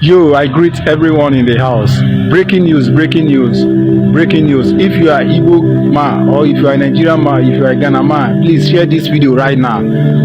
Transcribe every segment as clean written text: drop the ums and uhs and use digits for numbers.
Yo, I greet everyone in the house. Breaking news, breaking news, breaking news. If you are Igbo man, or if you are a Nigerian man, if you are a Ghana man, please share this video right now.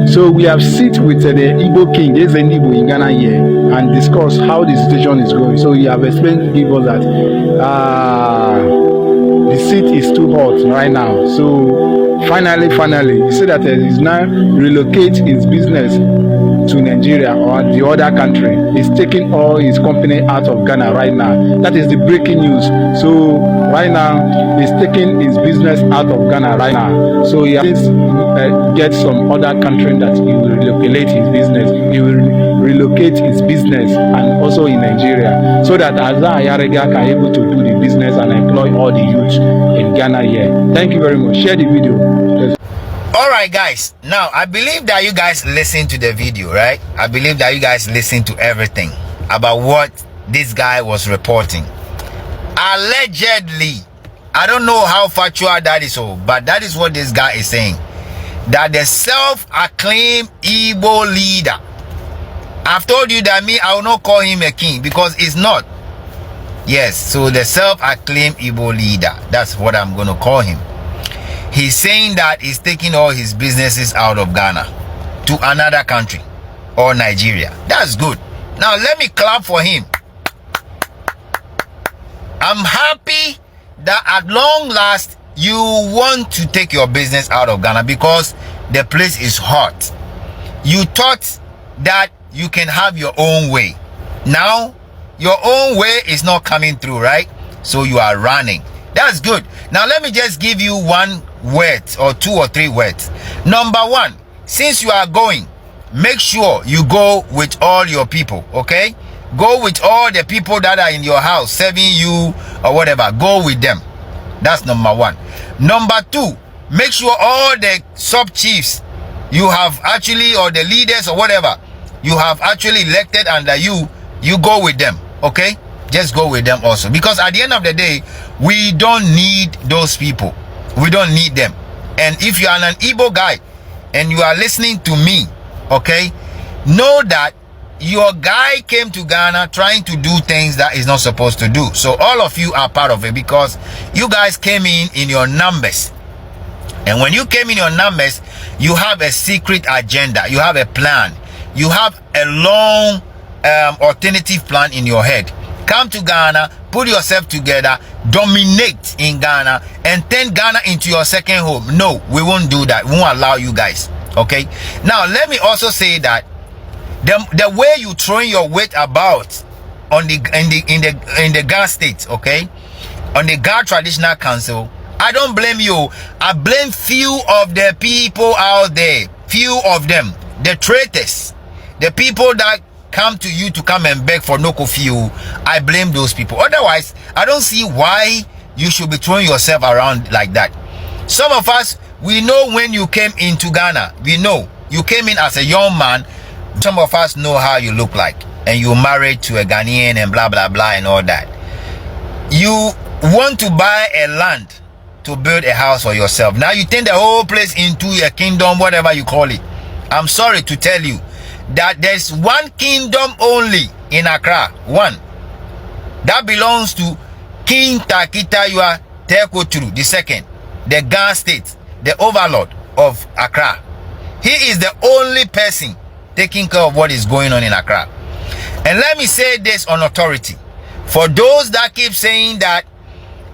So we have sit with the Igbo king, there's an Igbo in Ghana here, and discuss how the situation is going. So he have explained to people that the seat is too hot right now. So finally, he said that he is now relocate his business to Nigeria or the other country. He's taking all his company out of Ghana right now. That is the breaking news. So right now he's taking his business out of Ghana right now. So he has get some other country that he will relocate his business. He will relocate his business and also in Nigeria, so that Azar Ayarega can able to do the business and employ all the youth in Ghana here. Thank you very much. Share the video. Alright guys, now I believe that you guys listened to the video, right? I believe that you guys listened to everything about what this guy was reporting. Allegedly, I don't know how factual that is, but that is what this guy is saying. That the self-acclaimed Igbo leader, I've told you that I will not call him a king because he's not. Yes, so the self-acclaimed Igbo leader, that's what I'm going to call him. He's saying that he's taking all his businesses out of Ghana to another country or Nigeria. That's good. Now let me clap for him. I'm happy that at long last you want to take your business out of Ghana because the place is hot. You thought that you can have your own way. Now your own way is not coming through, right? So you are running. That's good. Now let me just give you one word or two or three words. Number one, since you are going, make sure you go with all your people, okay? Go with all the people that are in your house serving you or whatever. Go with them. That's number one. Number two, make sure all the sub chiefs you have actually, or the leaders or whatever you have actually elected under you, you go with them, okay? Just go with them also, because at the end of the day, we don't need those people. We don't need them. And if you are an Igbo guy and you are listening to me, okay, know that your guy came to Ghana trying to do things that is not supposed to do. So all of you are part of it because you guys came in your numbers. And when you came in your numbers, you have a secret agenda. You have a plan. You have a long alternative plan in your head. Come to Ghana, put yourself together, dominate in Ghana, and turn Ghana into your second home. No, we won't do that. We won't allow you guys. Okay. Now let me also say that the way you throwing your weight about on in the Ghana state, okay, on the Ghana Traditional Council, I don't blame you. I blame few of the people out there, few of them, the traitors, the people that come to you to come and beg for no coffee. I blame those people. Otherwise, I don't see why you should be throwing yourself around like that. Some of us, we know when you came into Ghana. We know you came in as a young man. Some of us know how you look like, and you married to a Ghanaian and blah blah blah and all that. You want to buy a land to build a house for yourself. Now you turn the whole place into your kingdom, whatever you call it. I'm sorry to tell you that there's one kingdom only in Accra, one that belongs to King Takitayua Tekoturu II, the Ghana state, the overlord of Accra. He is the only person taking care of what is going on in Accra. And let me say this on authority, for those that keep saying that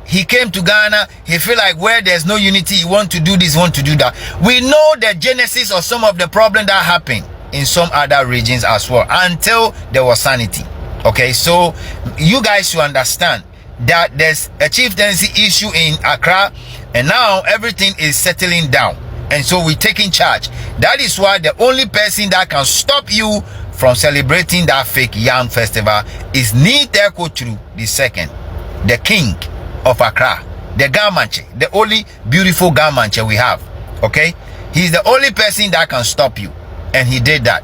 he came to Ghana, he feel like where there's no unity, he want to do this, want to do that. We know the genesis of some of the problem that happened in some other regions as well, until there was sanity. Okay, so you guys should understand that there's a chieftaincy issue in Accra, and now everything is settling down, and so we're taking charge. That is why the only person that can stop you from celebrating that fake yam festival is Tekoturu II, the king of Accra, the Gamanche, the only beautiful Gamanche we have. Okay, he's the only person that can stop you. And he did that.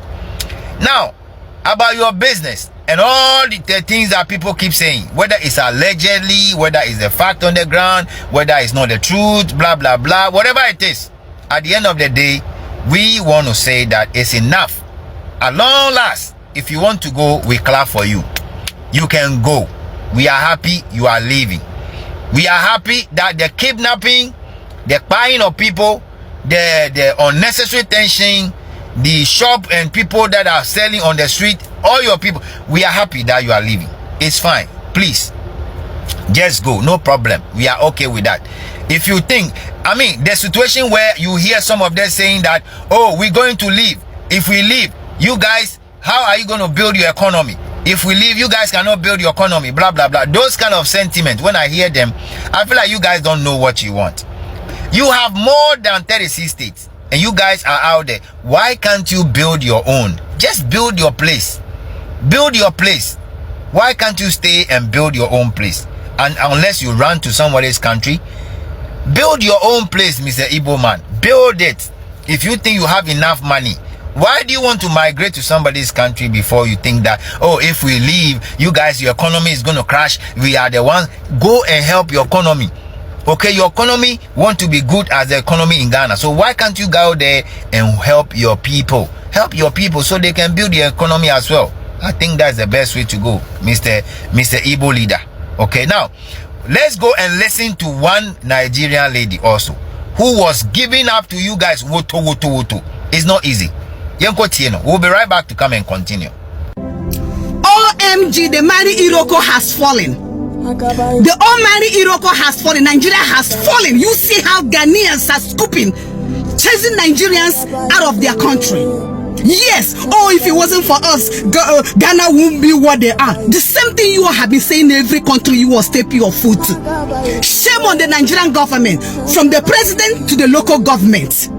Now, about your business and all the things that people keep saying, whether it's allegedly, whether it's the fact on the ground, whether it's not the truth, blah, blah, blah, whatever it is, at the end of the day, we want to say that it's enough. At long last, if you want to go, we clap for you. you can go. We are happy you are leaving. We are happy that the kidnapping, the buying of people, the unnecessary tension, the shop and people that are selling on the street, all your people, we are happy that you are leaving. It's fine. Please, just go. No problem. We are okay with that. If you think, I mean, the situation where you hear some of them saying that, oh, we're going to leave. If we leave, you guys, how are you going to build your economy? If we leave, you guys cannot build your economy, blah, blah, blah. Those kind of sentiments, when I hear them, I feel like you guys don't know what you want. You have more than 36 states, and you guys are out there. Why can't you build your own? Just build your place. Build your place. Why can't you stay and build your own place? And unless you run to somebody's country, build your own place, Mr. Igbo man. Build it. If you think you have enough money, why do you want to migrate to somebody's country before you think that, oh, if we leave, you guys, your economy is going to crash. We are the ones. Go and help your economy. Okay, your economy want to be good as the economy in Ghana. So why can't you go there and help your people? Help your people so they can build the economy as well. I think that's the best way to go, Mr. Igbo leader. Okay, now, let's go and listen to one Nigerian lady also, who was giving up to you guys. Woto. It's not easy. We'll be right back to come and continue. OMG, the mighty Iroko has fallen. The almighty Iroko has fallen. Nigeria has fallen. You see how Ghanaians are scooping, chasing Nigerians out of their country. Yes. Oh, if it wasn't for us, Ghana wouldn't be what they are. The same thing you have been saying in every country you will step your foot to. Shame on the Nigerian government, from the president to the local government.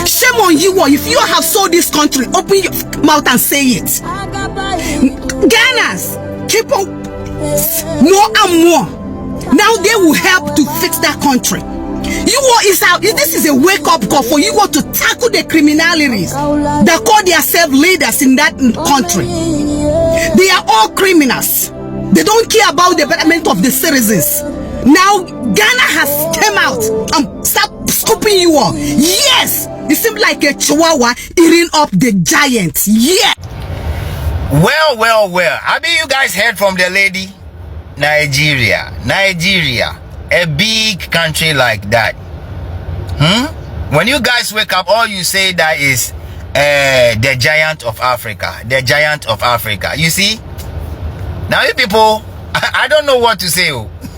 Shame on you all. If you have sold this country, open your mouth and say it. Ghanas, keep on more and more. Now they will help to fix that country. You all is out. This is a wake-up call for you all to tackle the criminalities that call themselves leaders in that country. They are all criminals. They don't care about the betterment of the citizens. Now Ghana has come out and start scooping you all. Yes, it seems like a chihuahua eating up the giant. Yeah. Well. Have you guys heard from the lady? Nigeria, a big country like that. When you guys wake up, all you say that is the giant of Africa. The giant of Africa. You see? Now you people, I don't know what to say.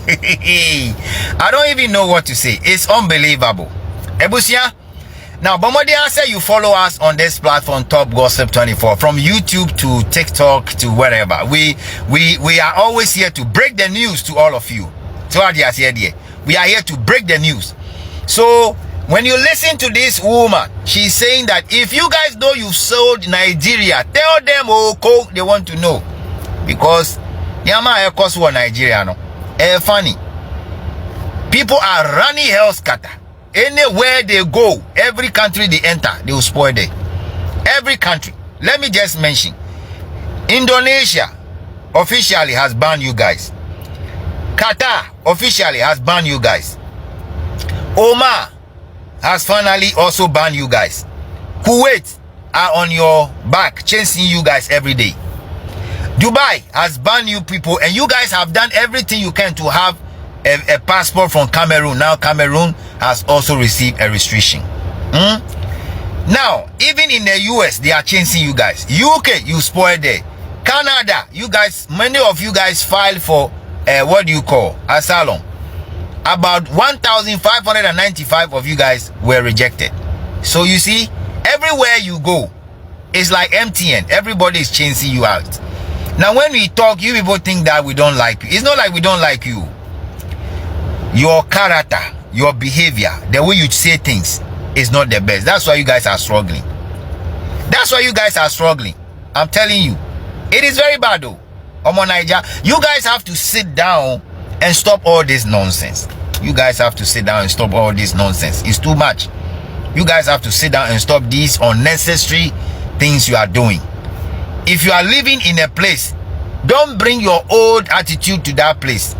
I don't even know what to say. It's unbelievable. Ebusia. Now, Bomodia say you follow us on this platform, Top Gossip 24, from YouTube to TikTok to wherever. We are always here to break the news to all of you. So we are here to break the news. So when you listen to this woman, she's saying that if you guys know you sold Nigeria, tell them they want to know, because Yama cost for Nigeria no. Funny. People are running hell scatter. Anywhere they go, every country they enter, they will spoil there. Every country. Let me just mention, Indonesia officially has banned you guys. Qatar officially has banned you guys. Oman has finally also banned you guys. Kuwait are on your back chasing you guys every day. Dubai has banned you people, and you guys have done everything you can to have a passport from Cameroon. Now Cameroon has also received a restriction. Now, even in the US, they are chasing you guys. UK, you spoiled there. Canada, you guys, many of you guys filed for what do you call asylum. About 1,595 of you guys were rejected. So you see, everywhere you go, it's like MTN. Everybody is chasing you out. Now, when we talk, you people think that we don't like you. It's not like we don't like you. Your character, your behavior, the way you say things is not the best. That's why you guys are struggling. That's why you guys are struggling. I'm telling you. It is very bad though. Omo Naija, you guys have to sit down and stop all this nonsense. You guys have to sit down and stop all this nonsense. It's too much. You guys have to sit down and stop these unnecessary things you are doing. If you are living in a place, don't bring your old attitude to that place.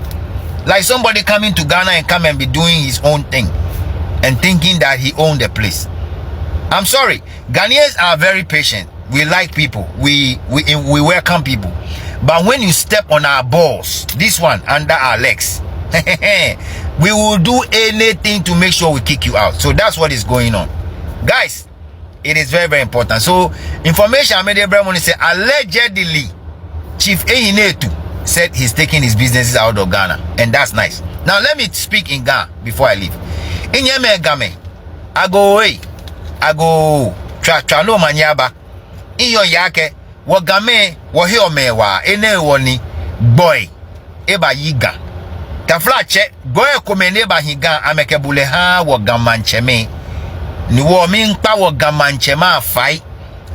Like somebody coming to Ghana and come and be doing his own thing and thinking that he owned the place. I'm sorry. Ghanaians are very patient. We like people. We welcome people. But when you step on our balls, this one under our legs, we will do anything to make sure we kick you out. So that's what is going on, guys. It is very, very important. So information I made everyone say allegedly Chief Ehinetu said he's taking his businesses out of Ghana, and that's nice. Now let me speak in Ghana before I leave. In Yeme Game, I go try no manyaba. In your yake, wagame, wahio wa ene woni boy eba yiga. Tafla che boy komene ba higa amekebule ha wagamancheme. Ni wo min pa wagamanchema afai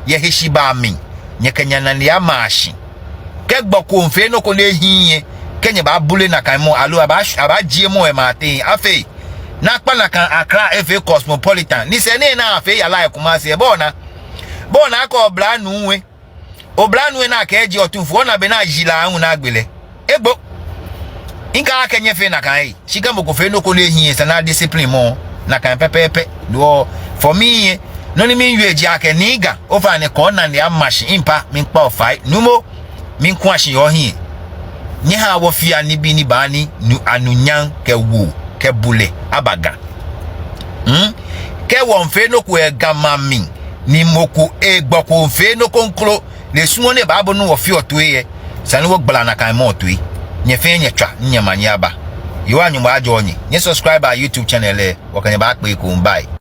ye hishiba min nyekanyana ni amashi. Kegbo konfe no kone hinye kenye ba bule na kan mo alu aba jie mo e mate afi na kpa na kan Accra FA Cosmopolitan ni se ne na afi ya like kuma se bona aka obla nuwe na ka eji otunfu na be na jila anu na agbele egbo inka aka nyefe na kan shiga mo konfe no kone hinye se na discipline mo na kan pepepe do for me no ni min yeji aka niga over ne corner ne amashi impa min kpa ofai numo min kwashi yo hin nyeha wo fia ni bi ni bani nu anunyan ke wu ke bule abaga ke won fe no ko e gama min ni moku e gboko nfe no konklo le sumo ne babo no wo fi oto ye sane wo gbala na kan mo oto yi nye fe nye twa nye manya ba yo anyu ba ajo onye nye subscribe our YouTube channel e wo kan ba pe ko mbai.